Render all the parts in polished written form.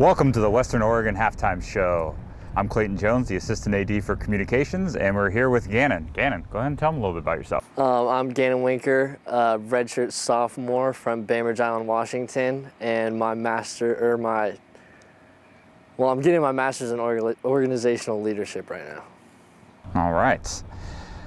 Welcome to the Western Oregon Halftime Show. I'm Clayton Jones, the Assistant AD for Communications, and we're here with Gannon. Gannon, go ahead and tell them a little bit about yourself. I'm Gannon Winker, redshirt sophomore from Bainbridge Island, Washington, and I'm getting my master's in organizational leadership right now. All right.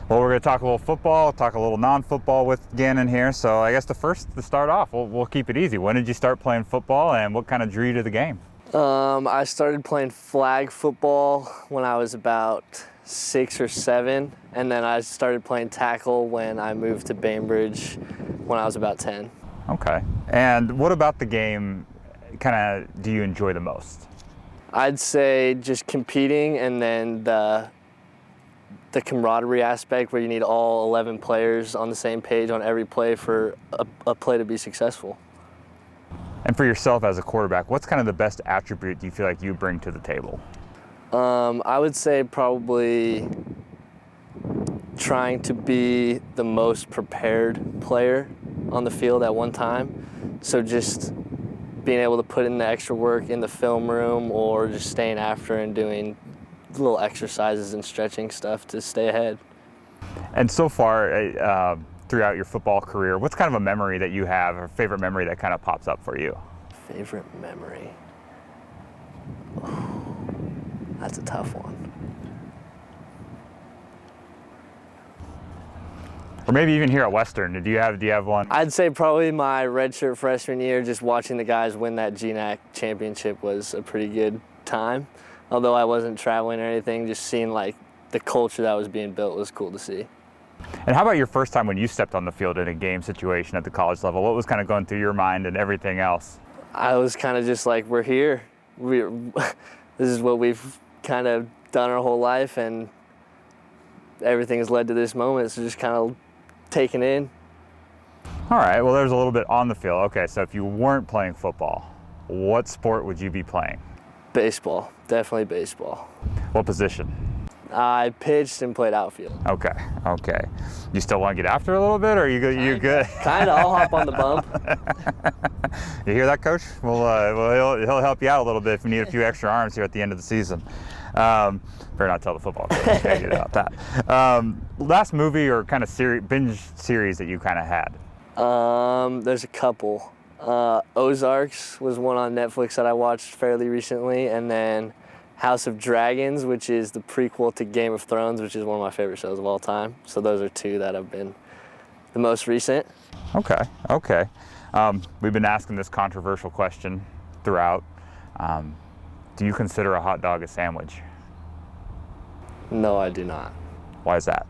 Well, we're going to talk a little football, talk a little non-football with Gannon here. So I guess to start off, we'll keep it easy. When did you start playing football, and what kind of drew you to the game? I started playing flag football when I was about 6 or 7, and then I started playing tackle when I moved to Bainbridge when I was about 10. Okay. And what about the game do you enjoy the most? I'd say just competing, and then the camaraderie aspect where you need all 11 players on the same page on every play for a play to be successful. And for yourself as a quarterback, what's kind of the best attribute you feel like you bring to the table? I would say probably trying to be the most prepared player on the field at one time. So just being able to put in the extra work in the film room, or just staying after and doing little exercises and stretching stuff to stay ahead. And so far, throughout your football career, what's kind of a memory that you have, or favorite memory that kind of pops up for you? Favorite memory? Oh, that's a tough one. Or maybe even here at Western, do you have one? I'd say probably my redshirt freshman year, just watching the guys win that GNAC championship was a pretty good time. Although I wasn't traveling or anything, just seeing like the culture that was being built was cool to see. And how about your first time when you stepped on the field in a game situation at the college level? What was kind of going through your mind and everything else? I was kind of just like, we're here. This is what we've kind of done our whole life, and everything has led to this moment. So just kind of taking in. All right, well, there's a little bit on the field. Okay, so if you weren't playing football, what sport would you be playing? Baseball, definitely baseball. What position? I pitched and played outfield. Okay. You still want to get after a little bit, or you good? Kinda, I'll hop on the bump. You hear that, Coach? Well, he'll help you out a little bit if you need a few extra arms here at the end of the season. Better not tell the football coach about that. Last movie or kind of binge series that you kind of had? There's a couple. Ozarks was one on Netflix that I watched fairly recently, and then House of Dragons, which is the prequel to Game of Thrones, which is one of my favorite shows of all time. So those are two that have been the most recent. Okay. We've been asking this controversial question throughout. Do you consider a hot dog a sandwich? No, I do not. Why is that?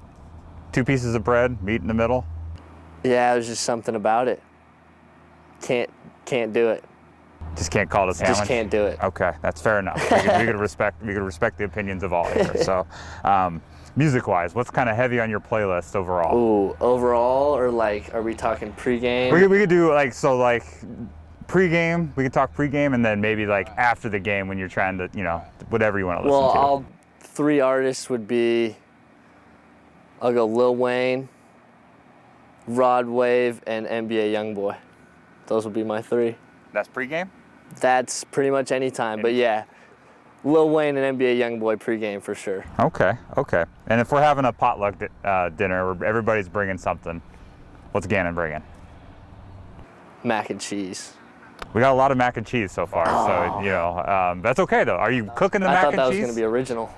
2 pieces of bread, meat in the middle? Yeah, there's just something about it. Can't do it. Just can't call it a sandwich? Just can't do it. Okay, that's fair enough. We could respect the opinions of all here. So, music-wise, what's kind of heavy on your playlist overall? Ooh, overall, or like, are we talking pregame? We could do pregame. We could talk pregame, and then maybe like after the game when you're trying to, whatever you want to listen to. Well, 3 artists would be, I'll go Lil Wayne, Rod Wave, and NBA Youngboy. Those would be my 3. That's pregame? That's pretty much any time, but yeah, Lil Wayne and NBA Youngboy pregame for sure. Okay. And if we're having a potluck dinner where everybody's bringing something, what's Gannon bringing? Mac and cheese. We got a lot of mac and cheese so far, so that's okay though. Are you cooking the mac and cheese? I thought that was going to be original.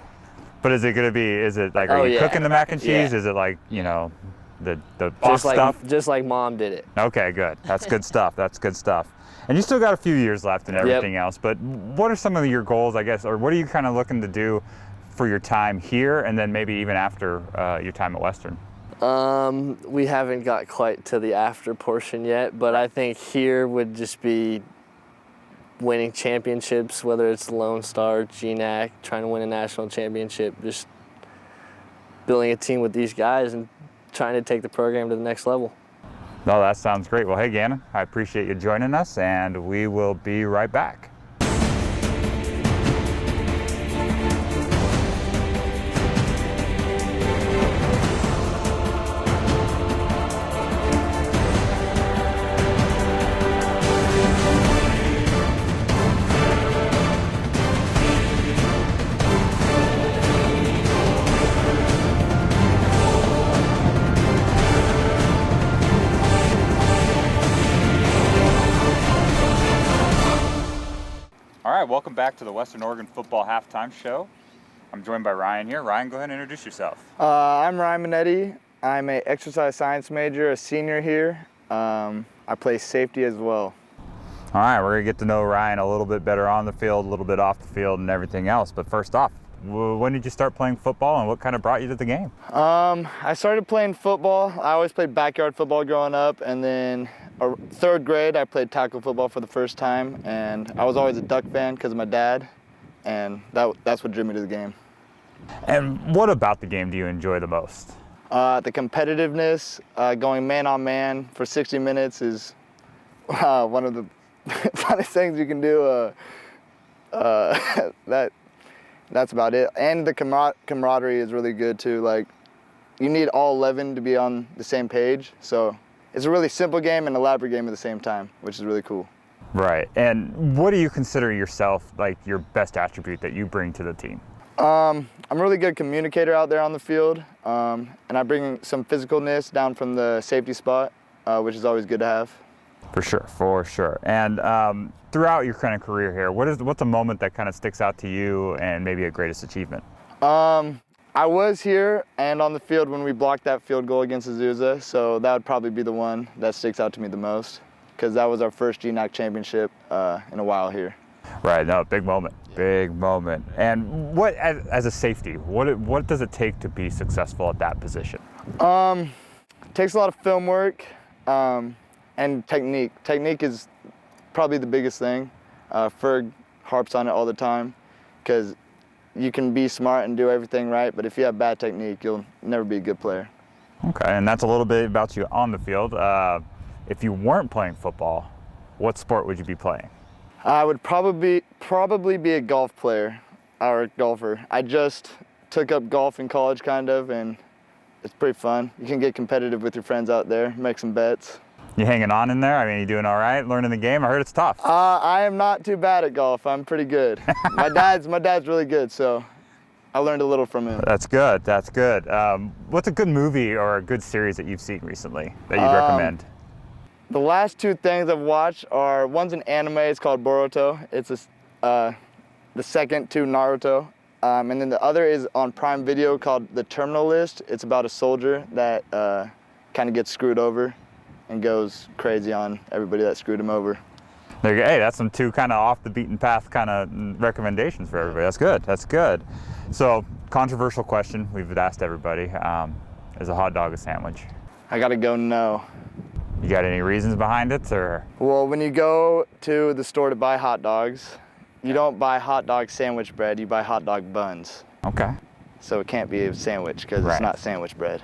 But is it are you cooking the mac and cheese? Yeah. Is it like, the box stuff? Just like Mom did it. Okay, good. That's good stuff. And you still got a few years left and everything else, but what are some of your goals, I guess, or what are you kind of looking to do for your time here and then maybe even after your time at Western? We haven't got quite to the after portion yet, but I think here would just be winning championships, whether it's Lone Star, GNAC, trying to win a national championship, just building a team with these guys and trying to take the program to the next level. No, that sounds great. Well, hey, Gannon, I appreciate you joining us, and we will be right back. right, welcome back to the Western Oregon Football Halftime Show. I'm joined by Ryan here. Ryan, go ahead and introduce yourself. I'm Ryan Minniti. I'm an exercise science major, a senior here. I play safety as well. All right, we're going to get to know Ryan a little bit better on the field, a little bit off the field, and everything else. But first off, when did you start playing football, and what kind of brought you to the game? I started playing football. I always played backyard football growing up, and then third grade I played tackle football for the first time, and I was always a Duck fan because of my dad, and that's what drew me to the game. And what about the game do you enjoy the most? The competitiveness, going man-on-man for 60 minutes is one of the funnest things you can do. That's about it. And the camaraderie is really good too. Like, you need all 11 to be on the same page. So it's a really simple game and elaborate game at the same time, which is really cool. Right. And what do you consider yourself like your best attribute that you bring to the team? I'm a really good communicator out there on the field, and I bring some physicalness down from the safety spot, which is always good to have. For sure. And throughout your kind of career here, what's a moment that kind of sticks out to you and maybe a greatest achievement? I was here and on the field when we blocked that field goal against Azusa, so that would probably be the one that sticks out to me the most, because that was our first GNAC championship in a while here. Right, no, big moment, big moment. And what, as a safety, what does it take to be successful at that position? It takes a lot of film work and technique. Technique is probably the biggest thing. Ferg harps on it all the time, because you can be smart and do everything right, but if you have bad technique, you'll never be a good player. Okay, and that's a little bit about you on the field. If you weren't playing football, what sport would you be playing? I would probably be a golf player or a golfer. I just took up golf in college kind of, and it's pretty fun. You can get competitive with your friends out there, make some bets. You hanging on in there? I mean, you doing all right, learning the game? I heard it's tough. I am not too bad at golf. I'm pretty good. My dad's really good, so I learned a little from him. That's good, that's good. What's a good movie or a good series that you've seen recently that you'd recommend? The last two things I've watched are, one's an anime, it's called Boruto. It's the second to Naruto. And then the other is on Prime Video called The Terminal List. It's about a soldier that kind of gets screwed over and goes crazy on everybody that screwed him over. There you go. Hey, that's some two kind of off the beaten path kind of recommendations for everybody. That's good, that's good. So, controversial question we've asked everybody. Is a hot dog a sandwich? I gotta go no. You got any reasons behind it, or? Well, when you go to the store to buy hot dogs, you don't buy hot dog sandwich bread, you buy hot dog buns. Okay. So it can't be a sandwich because It's not sandwich bread.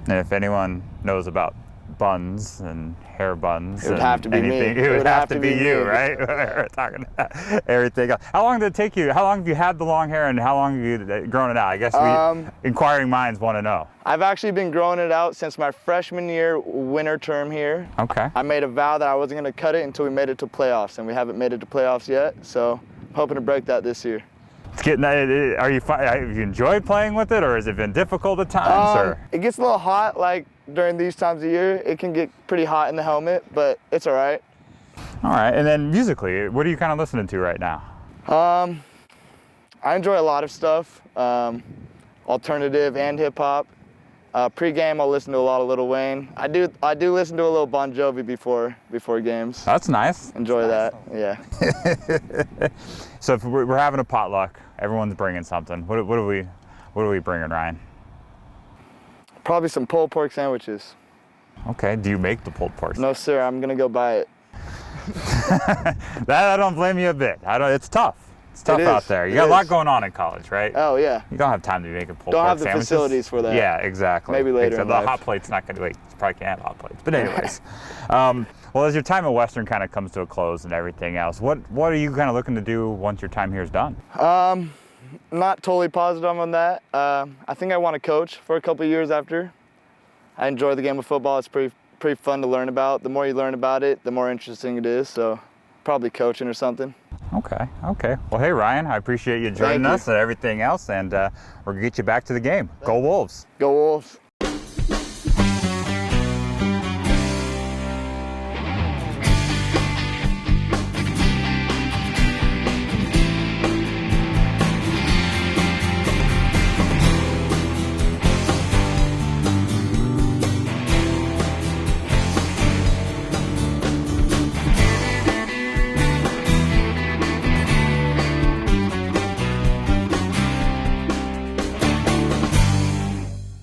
And if anyone knows about buns and hair buns, it would have to be me. It would have to be you, right? We're talking about everything else. How long did it take you? How long have you had the long hair, and how long have you grown it out? I guess inquiring minds want to know. I've actually been growing it out since my freshman year winter term here. Okay. I made a vow that I wasn't going to cut it until we made it to playoffs, and we haven't made it to playoffs yet, so I'm hoping to break that this year. It's getting. Have you enjoyed playing with it, or has it been difficult at times? Or? It gets a little hot, like during these times of year. It can get pretty hot in the helmet, but it's all right. All right, and then musically, what are you kind of listening to right now? I enjoy a lot of stuff, alternative and hip hop. Pre-game, I'll listen to a lot of Lil Wayne. I do listen to a little Bon Jovi before games. That's nice. Enjoy that, yeah. So if we're having a potluck, everyone's bringing something. What are we bringing, Ryan? Probably some pulled pork sandwiches. Okay. Do you make the pulled pork? No, sir. I'm gonna go buy it. That I don't blame you a bit. It's tough. It's tough out there. You got a lot going on in college, right? Oh yeah. You don't have time to be making pulled pork sandwiches. Don't have the sandwiches. Facilities for that. Yeah, exactly. Maybe later in the life. hot plate's not going to wait. You probably can't have hot plates. But anyways, well, as your time at Western kind of comes to a close and everything else, what are you kind of looking to do once your time here is done? Not totally positive on that. I think I want to coach for a couple of years after. I enjoy the game of football. It's pretty fun to learn about. The more you learn about it, the more interesting it is. So probably coaching or something. Okay. Well, hey, Ryan, I appreciate you joining us and everything else, and we're going to get you back to the game. Go Wolves. Go Wolves.